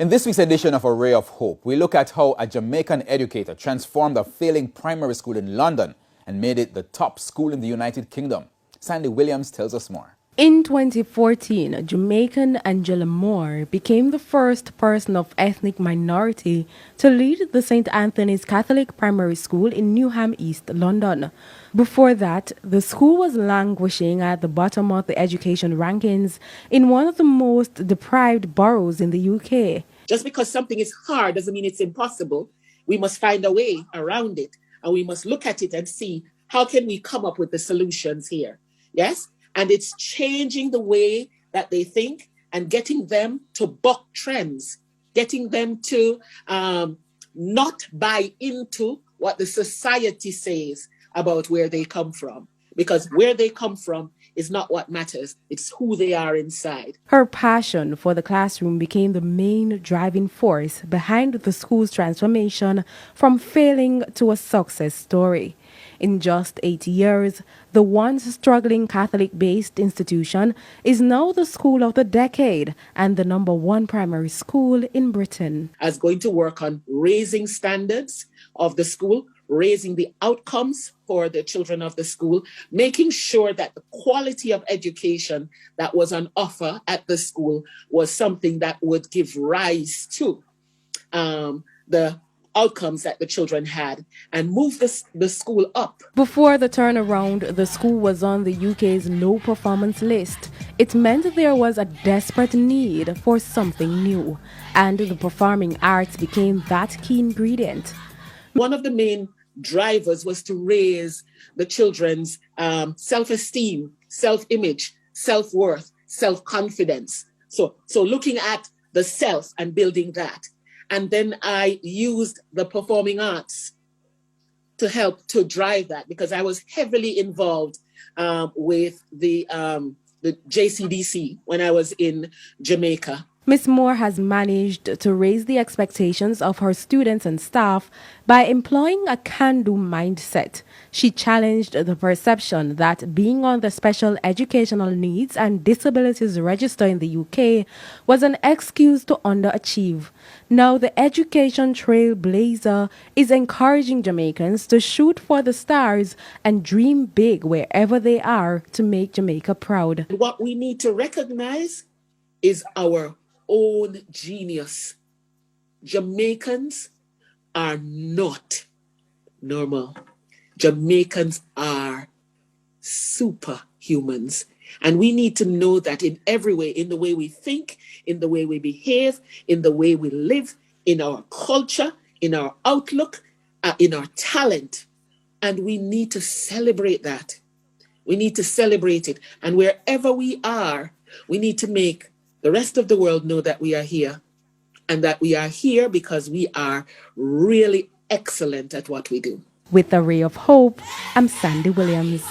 In this week's edition of A Ray of Hope, we look at how a Jamaican educator transformed a failing primary school in London and made it the top school in the United Kingdom. Sandy Williams tells us more. In 2014, Jamaican Angela Moore became the first person of ethnic minority to lead the St. Anthony's Catholic Primary School in Newham, East London. Before that, the school was languishing at the bottom of the education rankings in one of the most deprived boroughs in the UK. Just because something is hard doesn't mean it's impossible. We must find a way around it, and we must look at it and see how can we come up with the solutions here. Yes? And it's changing the way that they think and getting them to buck trends, getting them to not buy into what the society says about where they come from. Because where they come from is not what matters. It's who they are inside. Her passion for the classroom became the main driving force behind the school's transformation from failing to a success story. In just 8 years, the once struggling Catholic-based institution is now the school of the decade and the #1 primary school in Britain. I was going to work on raising standards of the school, raising the outcomes for the children of the school, making sure that the quality of education that was on offer at the school was something that would give rise to the outcomes that the children had and move the school up. Before the turnaround, the school was on the UK's low performance list. It meant there was a desperate need for something new, and the performing arts became that key ingredient. One of the main drivers was to raise the children's self-esteem, self-image, self-worth, self-confidence. So looking at the self and building that. And then I used the performing arts to help to drive that, because I was heavily involved with the JCDC when I was in Jamaica. Ms. Moore has managed to raise the expectations of her students and staff by employing a can-do mindset. She challenged the perception that being on the Special Educational Needs and Disabilities Register in the UK was an excuse to underachieve. Now the education trailblazer is encouraging Jamaicans to shoot for the stars and dream big wherever they are to make Jamaica proud. What we need to recognize is our own genius. Jamaicans are not normal. Jamaicans are superhumans. And we need to know that in every way, in the way we think, in the way we behave, in the way we live, in our culture, in our outlook, in our talent. And we need to celebrate that. We need to celebrate it. And wherever we are, we need to make the rest of the world know that we are here, and that we are here because we are really excellent at what we do. With A Ray of Hope, I'm Sandy Williams.